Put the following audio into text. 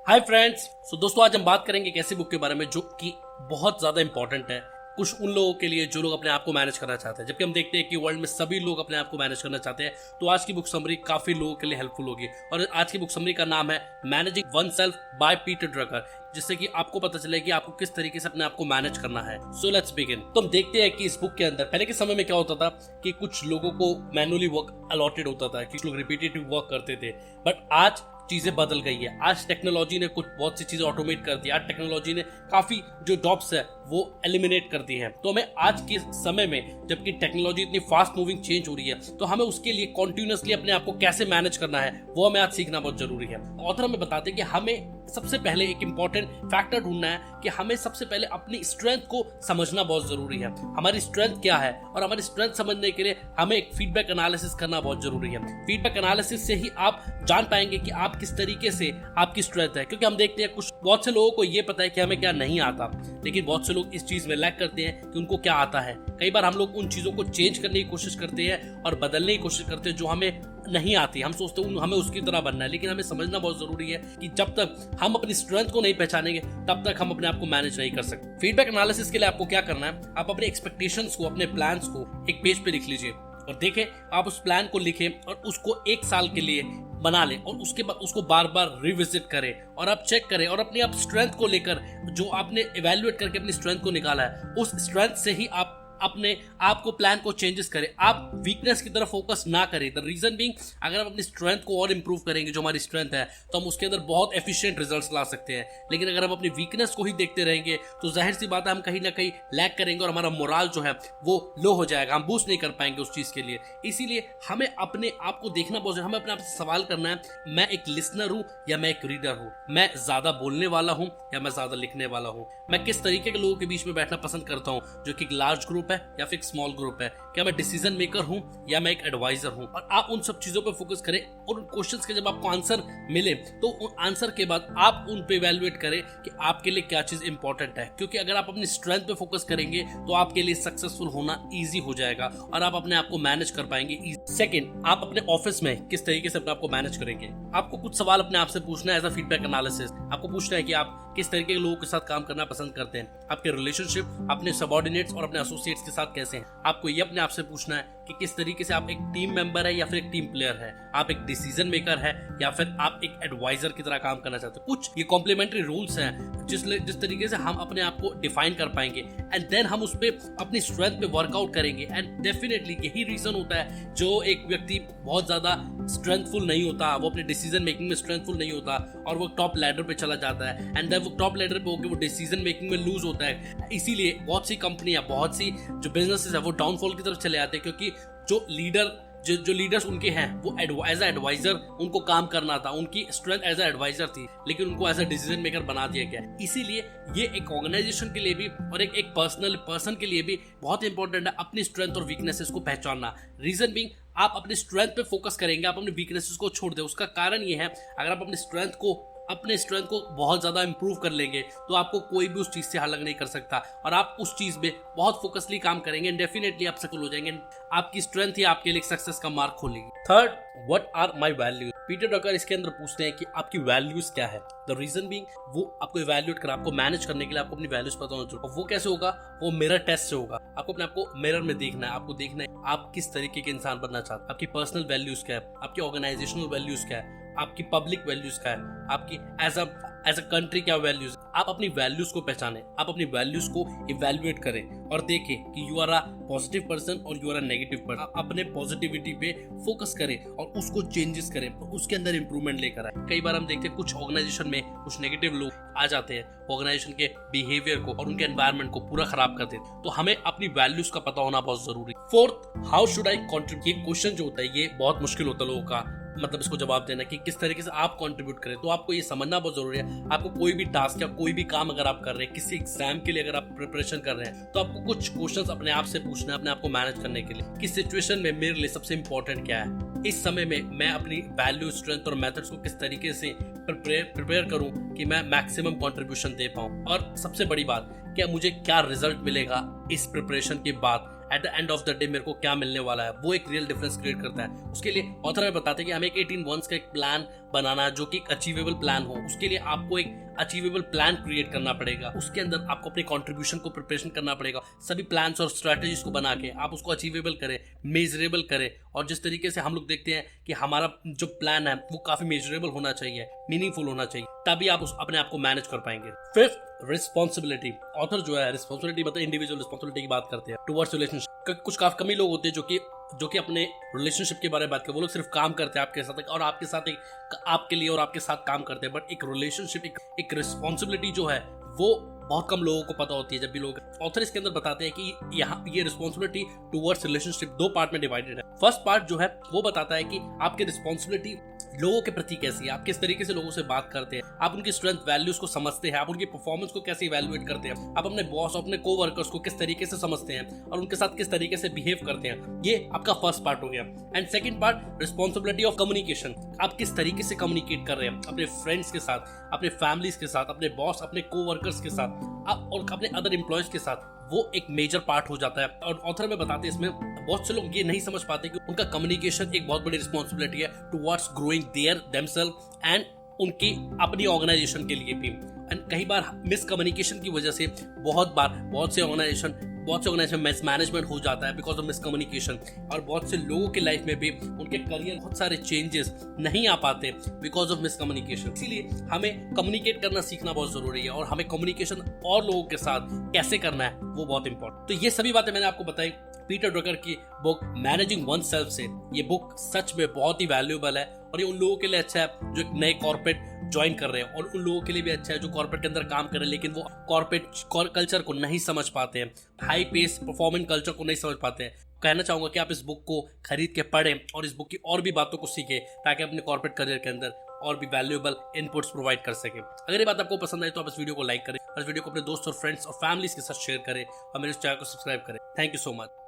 Hi friends. दोस्तों आज हम बात करेंगे एक ऐसी बुक के बारे में जो कि बहुत ज़्यादा इंपॉर्टेंट है कुछ उन लोगों के लिए जो लोग अपने आप को मैनेज करना चाहते हैं। जबकि हम देखते हैं कि वर्ल्ड में सभी लोग अपने आप को मैनेज करना चाहते हैं, तो आज की बुक समरी काफ़ी लोगों के लिए हेल्पफुल होगी। और आज की बुक समरी का नाम है managing one self by Peter Drucker, जिससे कि आपको पता चले कि आपको किस तरीके से अपने आप को मैनेज करना है। So let's begin. तो हम देखते हैं कि इस बुक के अंदर पहले के समय में क्या होता था कि कुछ लोगों को मैनुअली वर्क अलॉटेड होता था, कुछ लोग रिपीटेटिव वर्क करते थे। बट आज चीजें बदल गई है। आज टेक्नोलॉजी ने कुछ बहुत सी चीजें ऑटोमेट कर दी। आज टेक्नोलॉजी ने काफी जो जॉब्स है वो एलिमिनेट कर दी है। तो हमें आज के समय में, जबकि टेक्नोलॉजी इतनी फास्ट मूविंग चेंज हो रही है, तो हमें उसके लिए कॉन्टिन्यूसली अपने आप को कैसे मैनेज करना है वो हमें आज सीखना बहुत जरूरी है। ऑथर हमें बताते हैं कि हमें सबसे पहले एक इंपॉर्टेंट फैक्टर ढूंढना है कि हमें सबसे पहले अपनी स्ट्रेंथ को समझना बहुत जरूरी है। हमारी स्ट्रेंथ क्या है, और हमारी स्ट्रेंथ समझने के लिए हमें एक फीडबैक एनालिसिस करना बहुत जरूरी है। फीडबैक एनालिसिस से ही आप जान पाएंगे कि आप किस तरीके से आपकी स्ट्रेंथ है। क्योंकि हम देखते हैं कुछ बहुत से लोगों को ये पता है कि हमें क्या नहीं आता, लेकिन बहुत से लोग इस चीज में लैक करते हैं कि उनको क्या आता है। कई बार हम लोग उन चीजों को चेंज करने की कोशिश करते हैं और बदलने की कोशिश करते हैं जो हमें नहीं आती। हम सोचते हैं हमें उसकी तरह बनना है, लेकिन हमें समझना बहुत जरूरी है कि जब तक हम अपनी स्ट्रेंथ को नहीं पहचानेंगे तब तक हम अपने आप को मैनेज नहीं कर सकते। फीडबैक एनालिसिस के लिए आपको क्या करना है, आप अपने एक्सपेक्टेशंस को, अपने प्लान्स को एक पेज पे लिख लीजिए और देखें, आप उस प्लान को लिखें और उसको 1 साल के लिए बना लें और उसके बाद उसको बार बार रिविजिट करें और आप चेक करें और अपनी आप स्ट्रेंथ को लेकर जो आपने इवैल्यूएट करके अपनी स्ट्रेंथ को निकाला है, उस स्ट्रेंथ से ही आप अपने आपको प्लान को चेंजेस करें। आप वीकनेस की तरफ फोकस ना करें। द रीजन बीइंग, अगर हम अपनी स्ट्रेंथ को और इंप्रूव करेंगे, जो हमारी स्ट्रेंथ है, तो हम उसके अंदर बहुत एफिशिएंट रिजल्ट्स ला सकते हैं। लेकिन अगर हम अपनी वीकनेस को ही देखते रहेंगे तो जाहिर सी बात है हम कहीं ना कहीं लैग करेंगे और हमारा मोराल जो है वो लो हो जाएगा। हम बूस्ट नहीं कर पाएंगे उस चीज के लिए। इसीलिए हमें अपने आप को देखना बहुत जरूरी है। हमें अपने आप से सवाल करना है, मैं एक लिसनर हूं या मैं एक रीडर हूं? मैं ज्यादा बोलने वाला हूं या मैं ज्यादा लिखने वाला हूं? मैं किस तरीके के लोगों के बीच में बैठना पसंद करता हूं, जो कि एक लार्ज ग्रुप है या फिर स्मॉल ग्रुप है? क्या मैं डिसीजन मेकर हूं या मैं एक एडवाइजर हूं? और आप उन सब चीजों पे फोकस करें और उन क्वेश्चंस के जब आपको आंसर मिले तो उन आंसर के बाद आप उन पे इवैल्यूएट करें कि आपके लिए क्या चीज इंपॉर्टेंट है। क्योंकि अगर आप अपनी स्ट्रेंथ पे फोकस करेंगे तो आपके लिए सक्सेसफुल होना इजी हो जाएगा और आप अपने आप को मैनेज कर पाएंगे। सेकंड, आप अपने ऑफिस में किस तरीके से अपने आप को मैनेज करेंगे। आपको कुछ सवाल अपने आप से पूछना है एज अ फीडबैक एनालिसिस। आपको पूछना है कि आप किस तरीके के लोगों के साथ काम करना पसंद करते हैं, आपके रिलेशनशिप अपने सबऑर्डिनेट्स और अपने एसोसिएट्स के साथ कैसे हैं। आपको ये अपने आप से पूछना है कि किस तरीके से आप एक टीम मेंबर है या फिर एक टीम प्लेयर है, आप एक डिसीजन मेकर है या फिर आप एक एडवाइजर की तरह काम करना चाहते हैं। कुछ ये कॉम्प्लीमेंट्री रूल्स हैं जिस तरीके से हम अपने आप को डिफाइन कर पाएंगे एंड देन हम उस पर अपनी स्ट्रेंथ पे वर्कआउट करेंगे। एंड डेफिनेटली यही रीजन होता है जो एक व्यक्ति बहुत ज्यादा स्ट्रेंथफुल नहीं होता, वो अपने डिसीजन मेकिंग में स्ट्रेंथफुल नहीं होता और वो टॉप लैडर पे चला जाता है एंड देन वो टॉप लैडर पे होकर वो डिसीजन मेकिंग में लूज होता है। इसीलिए बहुत सी कंपनियां, बहुत सी जो बिजनेसेस है वो डाउनफॉल की तरफ चले आते हैं, क्योंकि जो लीडर्स उनके हैं वो एज अ एडवाइजर उनको काम करना था। उनकी स्ट्रेंथ एज अ एडवाइजर थी, लेकिन उनको एज अ डिसीजन मेकर बना दिया गया। इसीलिए ये एक ऑर्गेनाइजेशन के लिए भी और एक पर्सन के लिए भी बहुत इंपॉर्टेंट है अपनी स्ट्रेंथ और वीकनेसेस को पहचानना। रीजन बीइंग, आप अपनी स्ट्रेंथ पे फोकस करेंगे, आप अपनी वीकनेसेस को छोड़ दें। उसका कारण ये है, अगर आप अपने स्ट्रेंथ को बहुत ज्यादा इंप्रूव कर लेंगे तो आपको कोई भी उस चीज से अलग नहीं कर सकता और आप उस चीज में बहुत फोकसली काम करेंगे एंड डेफिनेटली आप सफल हो जाएंगे। आपकी स्ट्रेंथ ही आपके लिए सक्सेस का मार्ग खोलेगी। Third, what are my values. Peter Drucker इसके अंदर पूछते हैं कि आपकी वैल्यूज क्या है। द रीजन बीइंग, वो आपको इवैल्यूएट कर, आपको मैनेज करने के लिए आपको अपनी वैल्यूज पता होना चाहिए। और वो कैसे होगा? वो मिरर टेस्ट से होगा। आपको अपने आपको मिरर में देखना है, आपको देखना है आप किस तरीके के इंसान बनना चाहते हैं, आपकी पर्सनल वैल्यूज क्या है, आपकी ऑर्गेनाइजेशनल वैल्यूज क्या है, आपकी पब्लिक वैल्यूज क्या है, आपकी एज अ कंट्री क्या वैल्यूज। आप अपनी वैल्यूज को पहचानें, आप अपनी वैल्यूज को इवैल्यूएट करें और देखें कि you are a positive person और you are a negative person. आप अपने पॉजिटिविटी पे फोकस करें और उसको चेंजेस करें और उसके अंदर इंप्रूवमेंट लेकर आए। कई बार हम देखते हैं कुछ ऑर्गेनाइजेशन में कुछ नेगेटिव लोग आ जाते हैं, ऑर्गेनाइजेशन के बिहेवियर को और उनके एनवायरनमेंट को पूरा खराब कर देते हैं। तो हमें अपनी वैल्यूज का पता होना बहुत जरूरी। Fourth, how should I contribute. ये क्वेश्चन जो होता है ये बहुत मुश्किल होता है लोगों का, मतलब इसको जवाब देना कि किस तरीके से आप कंट्रीब्यूट करें। तो आपको ये समझना बहुत जरूरी है। आपको कोई भी टास्क या कोई भी काम अगर आप कर रहे हैं, किसी एग्जाम के लिए अगर आप प्रिपरेशन कर रहे हैं, तो आपको कुछ क्वेश्चंस अपने आप से पूछना है अपने आप को मैनेज करने के लिए। किस सिचुएशन में मेरे लिए सबसे इंपॉर्टेंट क्या है, इस समय में मैं अपनी वैल्यू, स्ट्रेंथ और मेथड्स को किस तरीके से प्रिपेयर करूं कि मैं मैक्सिमम कंट्रीब्यूशन दे पाऊं। और सबसे बड़ी बात, क्या मुझे क्या रिजल्ट मिलेगा इस प्रिपरेशन के बाद at the end of the day मेरे को क्या मिलने वाला है, वो एक रियल डिफरेंस क्रिएट करता है। उसके लिए ऑथर हमें बताते हैं कि हमें एक 18 मंथ्स का एक प्लान बनाना जो कि एक अचीवेबल प्लान हो। उसके लिए आपको एक अचीवेबल प्लान क्रिएट करना पड़ेगा, उसके अंदर आपको अपने कंट्रीब्यूशन को प्रिपरेशन करना पड़ेगा, सभी प्लान्स और स्ट्रेटजीज को बना के आप उसको अचीवेबल करें, मेजरेबल करें। और जिस तरीके से हम लोग देखते हैं कि हमारा जो प्लान है वो काफी मेजरेबल होना चाहिए, मीनिंगफुल होना चाहिए, तभी आप अपने आप को मैनेज कर पाएंगे। Fifth, responsibility. ऑथर जो है रिस्पॉन्सिबिलिटी मतलब इंडिविजुअल रिस्पॉन्सिबिलिटी की बात करते हैं टुवर्ड्स रिलेशनशिप। कुछ काफी कमी लोग होते हैं जो कि अपने रिलेशनशिप के बारे में बात करते हैं। वो लोग सिर्फ काम करते हैं आपके साथ और आपके साथ आपके लिए और आपके साथ काम करते हैं, बट एक रिलेशनशिप एक रिस्पॉन्सिबिलिटी जो है वो बहुत कम लोगों को पता होती है। जब भी लोग ऑथर इसके अंदर बताते हैं कि यहाँ ये रिस्पॉन्सिबिलिटी टुवर्ड्स रिलेशनशिप 2 पार्ट में डिवाइडेड है। फर्स्ट पार्ट जो है वो बताता है कि आपकी रिस्पॉन्सिबिलिटी लोगों के प्रति कैसी है, आप किस तरीके से लोगों से बात करते हैं, आप उनकी स्ट्रेंथ वैल्यूज को समझते हैं, आप उनकी परफॉर्मेंस को कैसे इवैल्यूएट करते हैं, आप अपने बॉस और अपने कोवर्कर्स को किस तरीके से समझते हैं और उनके साथ किस तरीके से बिहेव करते हैं। ये आपका फर्स्ट पार्ट हो गया। And second part, responsibility of communication. आप किस तरीके से कम्युनिकेट कर रहे हैं अपने फ्रेंड्स के साथ, अपने फैमिलीज के साथ, अपने बॉस, अपने कोवर्कर्स के साथ और अपने अदर एम्प्लॉयज के साथ, वो एक मेजर पार्ट हो जाता है। और ऑथर में बताते हैं इसमें बहुत से लोग ये नहीं समझ पाते कि उनका कम्युनिकेशन एक बहुत बड़ी रिस्पॉन्सिबिलिटी है टुवर्ड्स ग्रोइंग देमसेल्फ एंड उनकी अपनी ऑर्गेनाइजेशन के लिए भी। एंड कई बार मिसकम्युनिकेशन की वजह से बहुत से ऑर्गेनाइजेशन मिसमैनेजमेंट हो जाता है बिकॉज ऑफ मिसकम्युनिकेशन। और बहुत से लोगों के लाइफ में भी उनके करियर बहुत सारे चेंजेस नहीं आ पाते बिकॉज ऑफ मिसकम्युनिकेशन। इसीलिए हमें कम्युनिकेट करना सीखना बहुत जरूरी है और हमें कम्युनिकेशन और लोगों के साथ कैसे करना है वो बहुत इंपॉर्टेंट। तो ये सभी बातें मैंने आपको बताई पीटर ड्रकर की बुक मैनेजिंग वन सेल्फ से। ये बुक सच में बहुत ही वैल्यूएबल है और ये उन लोगों के लिए अच्छा है जो एक नए कॉर्पोरेट ज्वाइन कर रहे हैं और उन लोगों के लिए भी अच्छा है जो कॉर्पोरेट के अंदर काम कर रहे हैं लेकिन वो कॉर्पोरेट कल्चर को नहीं समझ पाते हैं, हाई पेस परफॉर्मेंस कल्चर को नहीं समझ पाते हैं। कहना चाहूंगा कि आप इस बुक को खरीद के पढ़ें और इस बुक की और भी बातों को सीखें ताकि अपने कॉर्पोरेट करियर के अंदर और भी वैल्यूएबल इनपुट्स प्रोवाइड कर सकें। अगर ये बात आपको पसंद आई तो आप इस वीडियो को लाइक करें और इस वीडियो को अपने दोस्त और फ्रेंड्स और फैमिलीज के साथ शेयर करें और मेरे इस चैनल को सब्सक्राइब करें। Thank you so much.